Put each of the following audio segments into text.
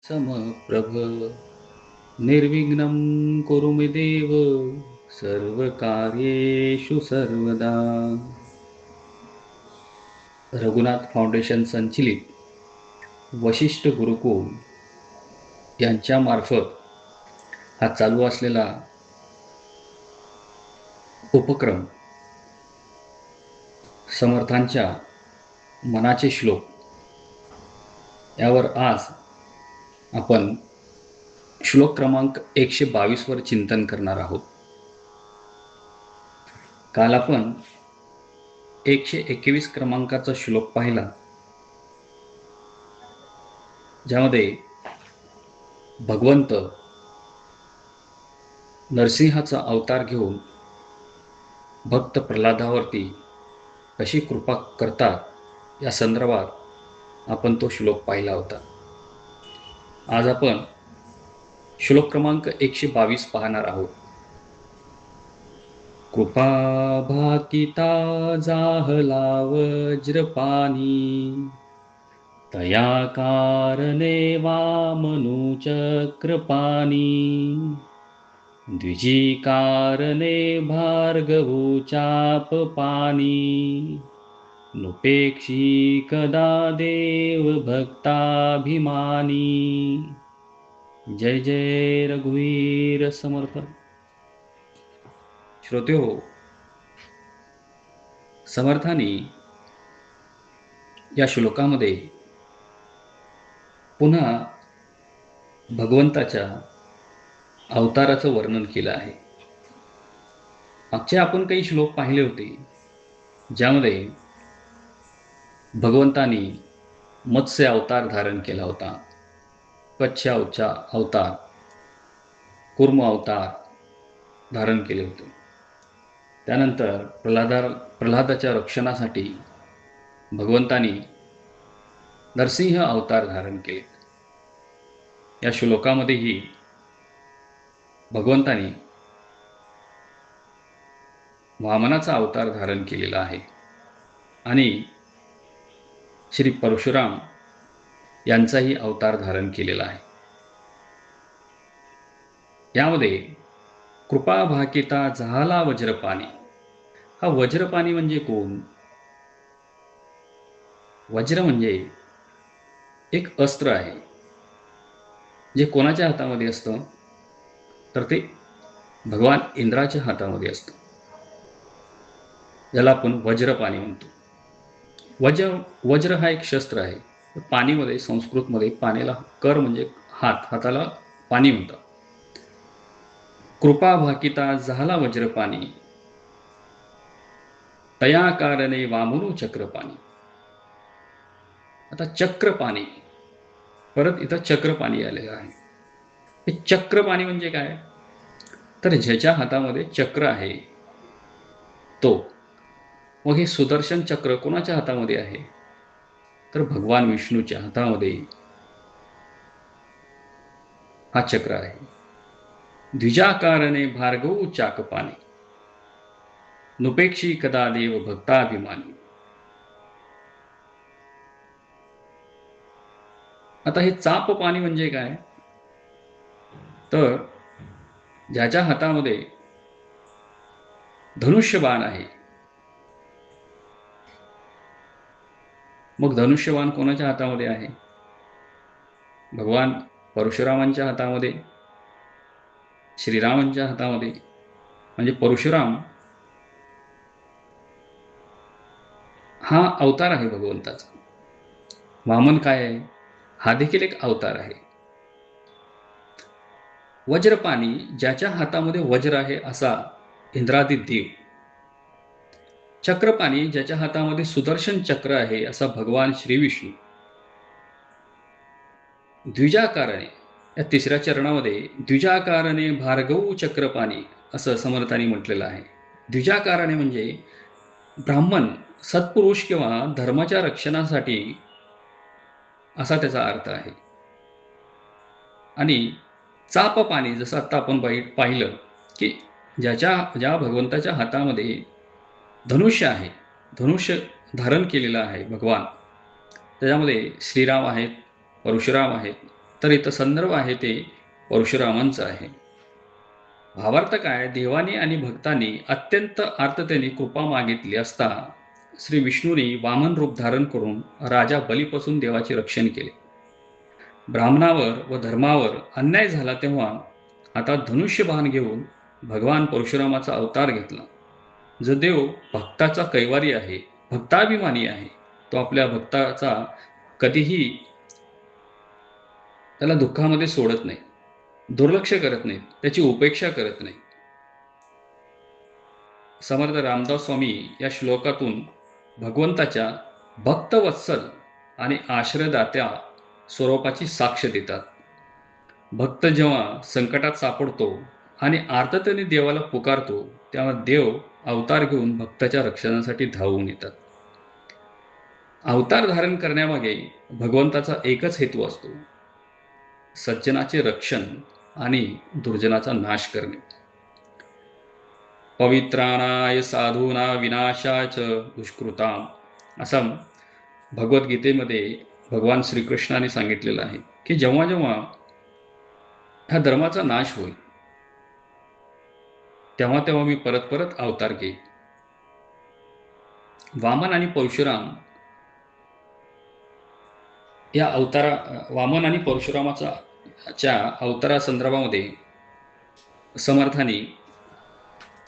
समप्रभ निर्विघ्नं कुरु मे देव सर्वकार्येषु सर्वदा. रघुनाथ फाउंडेशन संचलित वशिष्ठ गुरुकुल यांच्यामार्फत हा चालू असलेला उपक्रम समर्थांच्या मनाचे श्लोक यावर आज आपण श्लोक क्रमांक 122 वर चिंतन करणार आहोत. काल आपण 121 क्रमांकाचा श्लोक पाहिला, ज्यामध्ये भगवंत नरसिंहाचा अवतार घेऊन भक्त प्रल्हादावरती कशी कृपा करतात या संदर्भात आपण तो श्लोक पाहिला होता. आज आपण श्लोक क्रमांक 122 पाहणार आहोत. कृपा भाकिता जाहला वज्रपाणी, तया कारणे वामनु चक्रपाणी, द्विजीकारणे भार्गवो चापपाणी, नुपेक्षी कदा देव भक्ताभिमानी. जय जय रघुवीर समर्थ. श्रोतेहो, समर्थांनी या श्लोकामध्ये पुन्हा भगवंताच्या अवताराचं वर्णन केलं आहे. मागचे आपण काही श्लोक पाहिले होते, ज्यामध्ये भगवंतानी मत्स्य अवतार धारण केला होता, कच्छचा अवतार, कूर्म अवतार धारण केले होते. त्यानंतर प्रल्हादाच्या रक्षणासाठी भगवंतानी नरसिंह अवतार धारण केले. या श्लोकामध्येही भगवंतानी वामनाचा अवतार धारण केलेला आहे आणि श्री परशुराम यांचाही अवतार धारण केलेला आहे. यामध्ये कृपा भाकिता झाला वज्रपाणी. हा वज्रपाणी म्हणजे कोण? वज्र म्हणजे एक अस्त्र आहे, जे कोणाच्या हातामध्ये असतं तर ते भगवान इंद्राच्या हातामध्ये असतं, ज्याला आपण वज्रपाणी म्हणतो. वज्र हा एक शस्त्र आहे. पाणीमध्ये, संस्कृतमध्ये पाण्याला कर म्हणजे हात, हाताला पाणी म्हणतात. कृपा भाकिता झाला वज्रपाणी, तया कारणे वामनु चक्रपाणी. आता चक्रपाणी, परत इथं चक्रपाणी आलेलं आहे. हे चक्रपाणी म्हणजे काय? तर ज्याच्या हातामध्ये चक्र आहे तो. मग हे सुदर्शन चक्र कोणाच्या हातामध्ये आहे? तर भगवान विष्णूच्या हातामध्ये हा चक्र आहे. द्विजाकारणे भार्गव चाकपाणी, नुपेक्षी कदा देव भक्ताभिमानी. आता हे चाप पाणी म्हणजे काय? तर ज्याच्या हातामध्ये धनुष्यबाण आहे. मग धनुष्यबाण कोणाच्या हातामध्ये आहे? भगवान परशुरामांच्या हातामध्ये, श्रीरामांच्या हातामध्ये. म्हणजे परशुराम हा अवतार आहे भगवंताचा. वामन काय आहे? हा देखील एक अवतार आहे. वज्रपाणी, ज्याच्या हातामध्ये वज्र आहे असा इंद्रादी देव. चक्रपाणी, ज्याच्या हातामध्ये सुदर्शन चक्र आहे असा भगवान श्री विष्णू. द्विजाकारणे, या तिसऱ्या चरणामध्ये द्विजाकारणे भार्गव चक्रपाणी असं समर्थांनी म्हटलेलं आहे. द्विजाकारणे म्हणजे ब्राह्मण, सत्पुरुष किंवा धर्माच्या रक्षणासाठी असा त्याचा अर्थ आहे. आणि चाप पाणी, जसं आता आपण पाहिलं की ज्या भगवंताच्या हातामध्ये धनुष्य आहे, धनुष्य धारण केलेलं आहे भगवान, त्याच्यामध्ये श्रीराम आहेत, परशुराम आहेत तर इथं संदर्भ आहे ते परशुरामांचं आहे. भावार्थ काय, देवानी आणि भक्तांनी अत्यंत आर्ततेने कृपा मागितली असता श्री विष्णूंनी वामन रूप धारण करून राजा बलीपासून देवाचे रक्षण केले. ब्राह्मणावर व धर्मावर अन्याय झाला तेव्हा आता धनुष्यबाण घेऊन भगवान परशुरामाचा अवतार घेतला. जो देव भक्ताचा कैवारी आहे, भक्ताभिमानी आहे, तो आपल्या भक्ताचा कधीही त्याला दुःखामध्ये सोडत नाही, दुर्लक्ष करत नाही, त्याची उपेक्षा करत नाही. समर्थ रामदास स्वामी या श्लोकातून भगवंताच्या भक्तवत्सल आणि आश्रयदात्या स्वरूपाची साक्ष देतात. भक्त जेव्हा संकटात सापडतो आणि आर्ततेने देवाला पुकारतो, तेव्हा देव अवतार घेऊन भक्ताच्या रक्षणासाठी धावून येतात. अवतार धारण करण्यामागे भगवंताचा एकच हेतू असतो, सज्जनाचे रक्षण आणि दुर्जनाचा नाश करणे. पवित्राणाय साधूना विनाशाच दुष्कृताम, असा भगवद्गीतेमध्ये भगवान श्रीकृष्णाने सांगितलेलं आहे की जेव्हा जेव्हा ह्या धर्माचा नाश होईल तेव्हा तेव्हा मी परत परत अवतार घेईन. वामन आणि परशुराम या वामन आणि परशुरामाच्या अवतारा संदर्भामध्ये समर्थांनी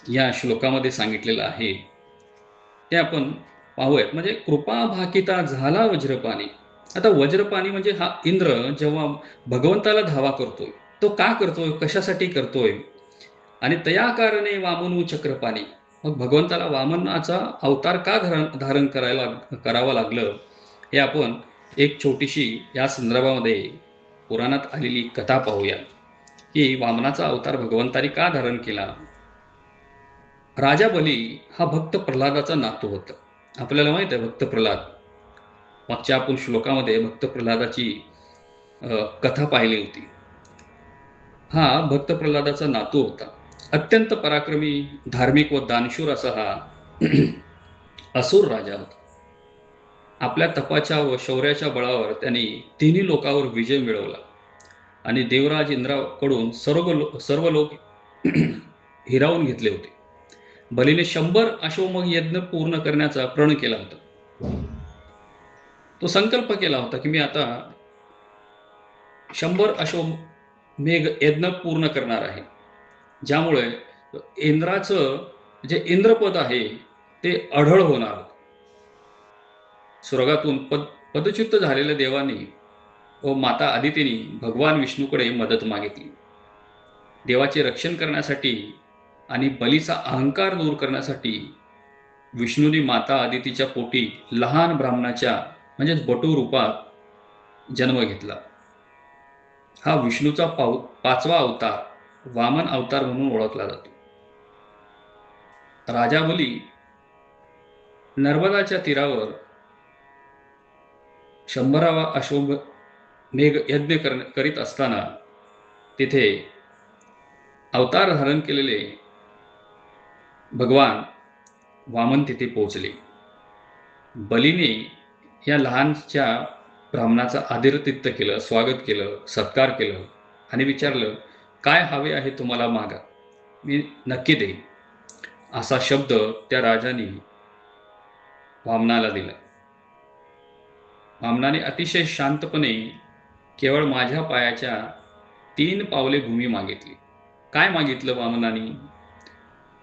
या श्लोकामध्ये सांगितलेलं आहे ते आपण पाहूयात. म्हणजे कृपा भाकिता झाला वज्रपाणी. आता वज्रपाणी म्हणजे हा इंद्र जेव्हा भगवंताला धावा करतोय, तो का करतोय, कशासाठी करतोय, आणि तया कारणे वामनू चक्रपाणी. मग भगवंताला वामनाचा अवतार का धारण करावं लागलं, हे आपण एक छोटीशी या संदर्भामध्ये पुराणात आलेली कथा पाहूया की वामनाचा अवतार भगवंताने का धारण केला. राजा बली हा भक्त प्रल्हादाचा नातू होता. आपल्याला माहित आहे भक्त प्रल्हाद, मागच्या आपण श्लोकामध्ये भक्त प्रल्हादाची कथा पाहिली होती. हा भक्त प्रल्हादाचा नातू होता. अत्यंत पराक्रमी, धार्मिक व दानशूर असा हा असुर राजा होता. आपल्या तपाच्या व शौर्याच्या बळावर त्यांनी तिन्ही लोकांवर विजय मिळवला आणि देवराज इंद्राकडून सर्व लोक हिरावून घेतले होते. बलीने 100 अश्वमेध यज्ञ पूर्ण करण्याचा प्रण केला होता. तो संकल्प केला होता की मी आता 100 अश्वमेध यज्ञ पूर्ण करणार आहे, ज्यामुळे इंद्राचं जे इंद्रपद आहे ते अढळ होणार. स्वर्गातून पदच्युत झालेल्या देवानी व माता आदितीने भगवान विष्णूकडे मदत मागितली. देवाचे रक्षण करण्यासाठी आणि बलीचा अहंकार दूर करण्यासाठी विष्णूने माता आदितीच्या पोटी लहान ब्राह्मणाच्या म्हणजेच बटू रूपात जन्म घेतला. हा विष्णूचा 5वा अवतार वामन अवतार म्हणून ओळखला जातो. राजा बली नर्मदाच्या तीरावर 100वा अश्वमेध यज्ञ करीत असताना तिथे अवतार धारण केलेले भगवान वामन तिथे पोहोचले. बलीने या लहानच्या ब्राह्मणाचा आदरातिथ्य केलं, स्वागत केलं, सत्कार केलं आणि विचारलं, काय हवे आहे तुम्हाला, मागा, मी नक्की देईन. असा शब्द त्या राजाने वामनाला दिला. वामनाने अतिशय शांतपणे केवळ माझ्या पायाच्या 3 पावले भूमी मागितली. काय मागितलं वामनाने,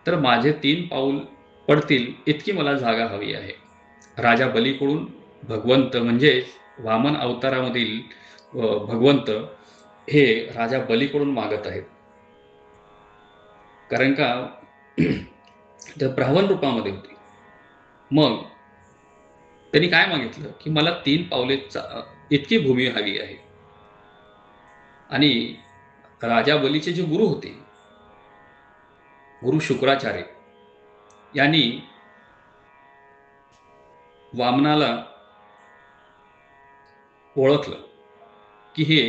तर माझे 3 पाऊल पडतील इतकी मला जागा हवी आहे. राजा बलीकडून भगवंत म्हणजे वामन अवतारामधील भगवंत हे राजा बलीकडून मागत आहेत. कारण का ते ब्राह्मण रूपामध्ये होते. मग त्यांनी काय मागितलं की मला 3 पावले इतकी भूमी हवी आहे. आणि राजा बलीचे जे गुरु होते, गुरु शुक्राचार्य, यांनी वामनाला ओळखलं की हे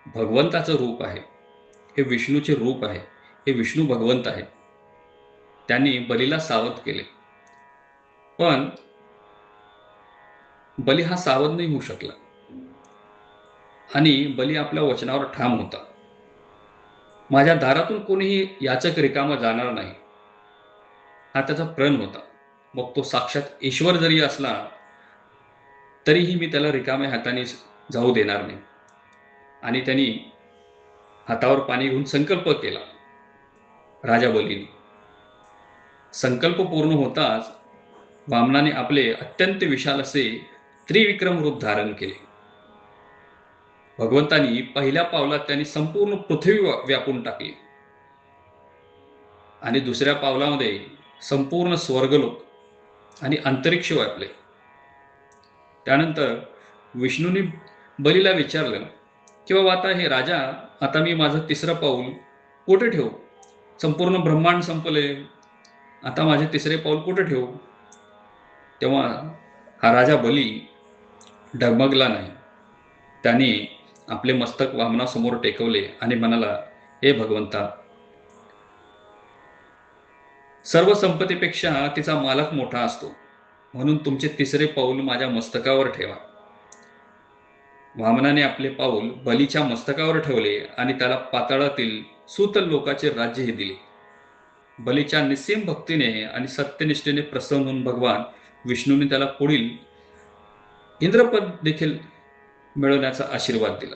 भगवंताचं रूप आहे, हे विष्णूचे रूप आहे, हे विष्णू भगवंत आहे. त्यांनी बलीला सावध केले, पण बली हा सावध नाही होऊ शकला. आणि बली आपल्या वचनावर ठाम होता. माझ्या दारातून कोणीही याचक रिकामा जाणार नाही, हा त्याचा प्रण होता. मग तो साक्षात ईश्वर जरी असला तरीही मी त्याला रिकाम्या हाताने जाऊ देणार नाही. आणि त्यांनी हातावर पाणी घेऊन संकल्प केला. राजा बलीने संकल्प पूर्ण होताच वामनाने आपले अत्यंत विशाल असे त्रिविक्रम रूप धारण केले. भगवंतानी पहिल्या पावलात त्यांनी संपूर्ण पृथ्वी व्यापून टाकली आणि दुसऱ्या पावलामध्ये संपूर्ण स्वर्गलोक आणि अंतरिक्ष व्यापले. त्यानंतर विष्णूंनी बलीला विचारलं की बाबा आता हे राजा, आता मी माझं तिसरं पाऊल कुठे ठेवू? संपूर्ण ब्रह्मांड संपले, आता माझे तिसरे पाऊल कुठे ठेवू? तेव्हा हा राजा बली डगमगला नाही. त्याने आपले मस्तक वामनासमोर टेकवले आणि म्हणाला, हे भगवंता, सर्व संपत्तीपेक्षा तिचा मालक मोठा असतो, म्हणून तुमचे तिसरे पाऊल माझ्या मस्तकावर ठेवा. वामनाने आपले पाऊल बलीच्या मस्तकावर ठेवले आणि त्याला पाताळातील सूतल लोकाचे राज्यही दिले. बलीच्या निस्सीम भक्तीने आणि सत्यनिष्ठेने प्रसन्न होऊन भगवान विष्णूने त्याला पुढील इंद्रपद देखील मिळवण्याचा आशीर्वाद दिला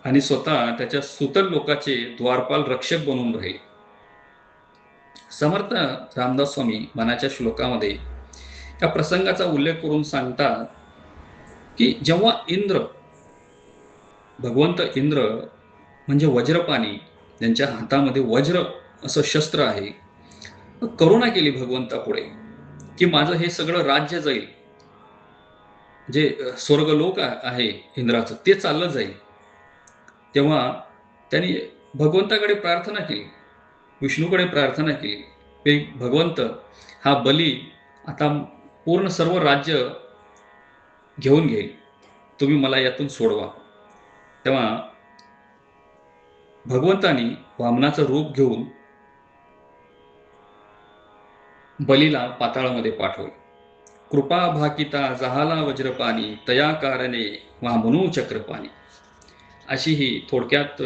आणि स्वतः त्याच्या सूतल लोकाचे द्वारपाल रक्षक बनून राहिले. समर्थ रामदास स्वामी मनाच्या श्लोकामध्ये या प्रसंगाचा उल्लेख करून सांगतात की जेव्हा भगवंत इंद्र म्हणजे वज्रपाणी, त्यांच्या हातामध्ये वज्र असं शस्त्र आहे, करुणा केली भगवंतापुढे की माझं हे सगळं राज्य जाईल, जे स्वर्गलोक आहे इंद्राचं ते चाललं जाईल. तेव्हा त्यांनी भगवंताकडे प्रार्थना केली, विष्णूकडे प्रार्थना केली की भगवंत, हा बली आता पूर्ण सर्व राज्य घेऊन घेईल, तुम्ही मला यातून सोडवा. तेव्हा भगवंतानी वामनाचं रूप घेऊन बलीला पाताळामध्ये पाठवले. कृपा भाकिता जहाला वज्रपाणी, तया कारणे वामनू चक्रपाणी, अशी ही थोडक्यात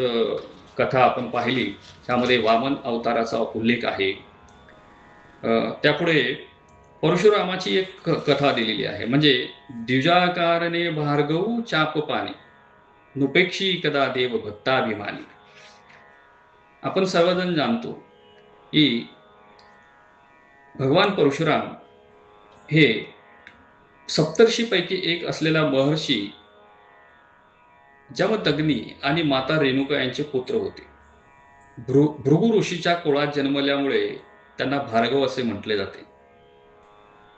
कथा आपण पाहिली. त्यामध्ये वामन अवताराचा उल्लेख आहे. त्यापुढे परशुरामाची एक कथा दिलेली आहे, म्हणजे द्विजाकारणे भार्गव चापपाणी, नुपेक्षी कदा देव भक्ताभिमानी. आपण सर्वजण जाणतो की भगवान परशुराम हे सप्तर्षीपैकी एक असलेला महर्षी जमदग्नी आणि माता रेणुका यांचे पुत्र होते. भृगु ऋषीच्या कुळात जन्मल्यामुळे त्यांना भार्गव असे म्हटले जाते.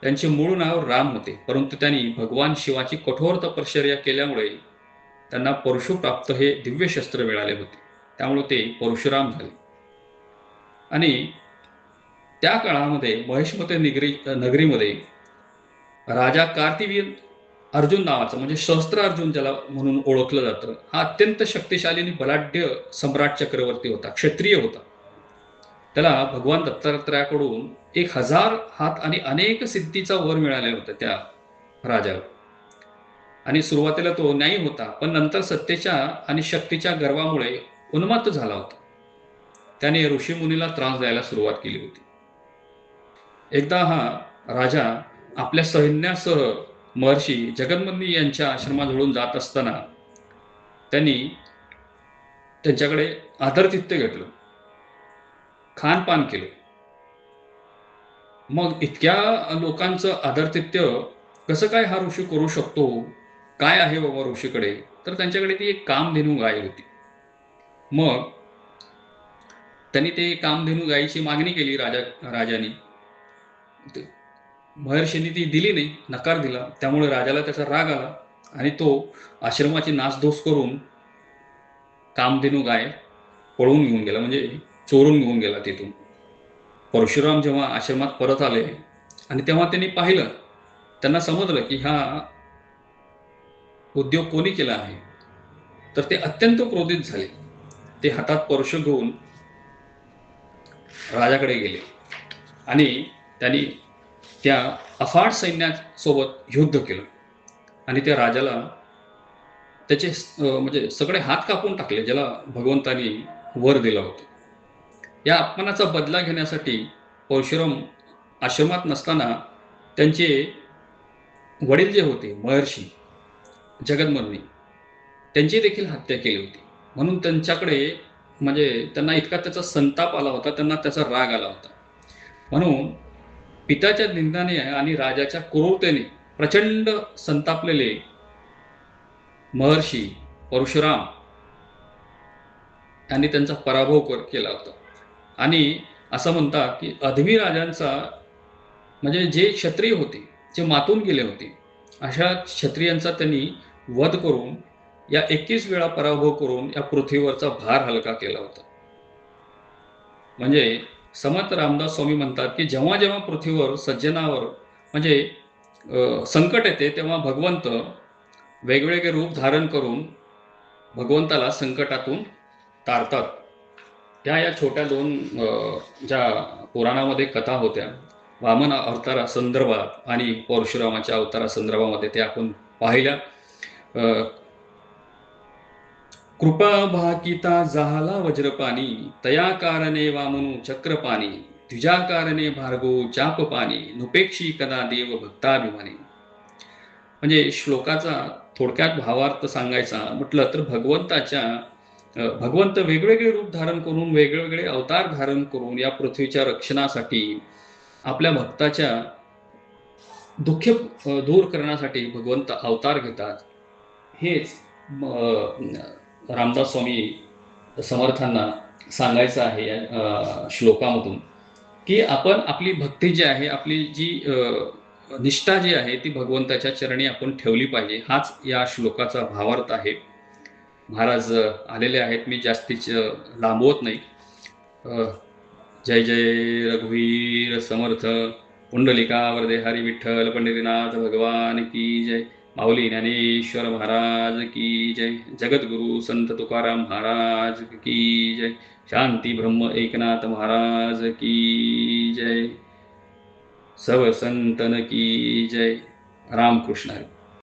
त्यांचे मूळ नाव राम होते, परंतु त्यांनी भगवान शिवाची कठोर तपश्चर्या केल्यामुळे त्यांना परशु प्राप्त हे दिव्य शस्त्र मिळाले होते, त्यामुळे ते परशुराम झाले. आणि त्या काळामध्ये महेशमती नगरीमध्ये राजा कार्तिवीर अर्जुन नावाचा, म्हणजे सहस्त्र अर्जुन ज्याला म्हणून ओळखलं जातं, हा अत्यंत शक्तिशाली आणि बलाढ्य सम्राट चक्रवर्ती होता, क्षत्रिय होता. त्याला भगवान दत्तात्रयाकडून 1000 हात आणि अनेक सिद्धीचा वर मिळाले होते त्या राजाला. आणि सुरुवातीला तो न्यायी होता, पण नंतर सत्तेच्या आणि शक्तीच्या गर्वामुळे उन्मत्त झाला होता. त्याने ऋषीमुनीला त्रास द्यायला सुरुवात केली होती. एकदा हा राजा आपल्या सैन्यासह महर्षी जगन्मोहिनी यांच्या आश्रमाजवळून जात असताना त्यांनी त्यांच्याकडे आदरातिथ्य घेतलं, खानपान केलं. मग इतक्या लोकांचं आदरातिथ्य कसं काय हा ऋषी करू शकतो? काय आहे बाबा ऋषीकडे? तर त्यांच्याकडे ती एक कामधेनू गाय होती. मग त्यांनी ते कामधेनू गायीची मागणी केली राजाने. महर्षींनी ती दिली नाही, नकार दिला. त्यामुळे राजाला त्याचा राग आला आणि तो आश्रमाची नासधूस करून कामधेनू गाय पळवून घेऊन गेला, म्हणजे चोरून घेऊन गेला तिथून. परशुराम जेव्हा आश्रमात परत आले आणि तेव्हा त्यांनी पाहिलं, त्यांना समजलं की हा उद्योग कोणी केला आहे. तर ते अत्यंत क्रोधित झाले. ते हातात परशु घेऊन राजाकडे गेले आणि त्यांनी त्या अफाट सैन्यासोबत युद्ध केलं आणि त्या राजाला त्याचे म्हणजे सगळे हात कापून टाकले, ज्याला भगवंतानी वर दिला होता. या अपमानाचा बदला घेण्यासाठी परशुराम आश्रमात नसताना त्यांचे वडील जे होते महर्षी जगदमर्णी, त्यांची देखील हत्या केली होती. म्हणून त्यांच्याकडे म्हणजे त्यांना इतका त्याचा संताप आला होता, त्यांना त्याचा राग आला होता. म्हणून पित्याच्या निंदाने आणि राजाच्या क्रूरतेने प्रचंड संतापलेले महर्षी परशुराम यांनी त्यांचा पराभव केला होता. आणि असं म्हणतात की अधमी राजांचा म्हणजे जे क्षत्रिय होते, जे मातून गेले होते, अशा क्षत्रियांचा त्यांनी वध करून या 21 वेळा पराभव करून या पृथ्वीवरचा भार हलका केला होता. म्हणजे समर्थ रामदास स्वामी म्हणतात की जेव्हा जेव्हा पृथ्वीवर सज्जनावर म्हणजे संकट येते, तेव्हा भगवंत वेगवेगळे रूप धारण करून भगवंताला संकटातून तारतात. या छोट्या दोन ज्या पुराणामध्ये कथा होत्या, वामन अवतारासंदर्भात आणि परशुरामाच्या अवतारासंदर्भामध्ये, ते आपण पाहिल्या. कृपा भाकिता झाला वज्रपाणी, तया कारणे वामनु चक्रपाणी, तुझ्या कारणे भार्गो चापपाणी, नुपेक्षी कदा देव भक्ताभिमानी. म्हणजे श्लोकाचा थोडक्यात भावार्थ सांगायचा म्हटलं तर भगवंत वेगवेगळे रूप धारण करून, वेगवेगळे अवतार धारण करून या पृथ्वीच्या रक्षणासाठी, आपल्या भक्ताच्या दुःख दूर करण्यासाठी भगवंत अवतार घेतात. हेच रामदास स्वामी समर्थांना सांगायचं आहे या श्लोकामधून, की आपण आपली भक्ती जी आहे, आपली जी निष्ठा जी आहे, ती भगवंताच्या चरणी आपण ठेवली पाहिजे. हाच या श्लोकाचा भावार्थ आहे. महाराज आलेले आहेत, मी जास्तीच लांबवत नाही. जय जय रघुवीर समर्थ, पुंडलिका वरदे हरी विठ्ठल पंढरीनाथ भगवान की जय. माऊली ज्ञानेश्वर महाराज की जय. जगद्गुरु संत तुकाराम महाराज की जय. शांती ब्रह्म एकनाथ महाराज की जय. सब संतन की जय. रामकृष्ण हरी.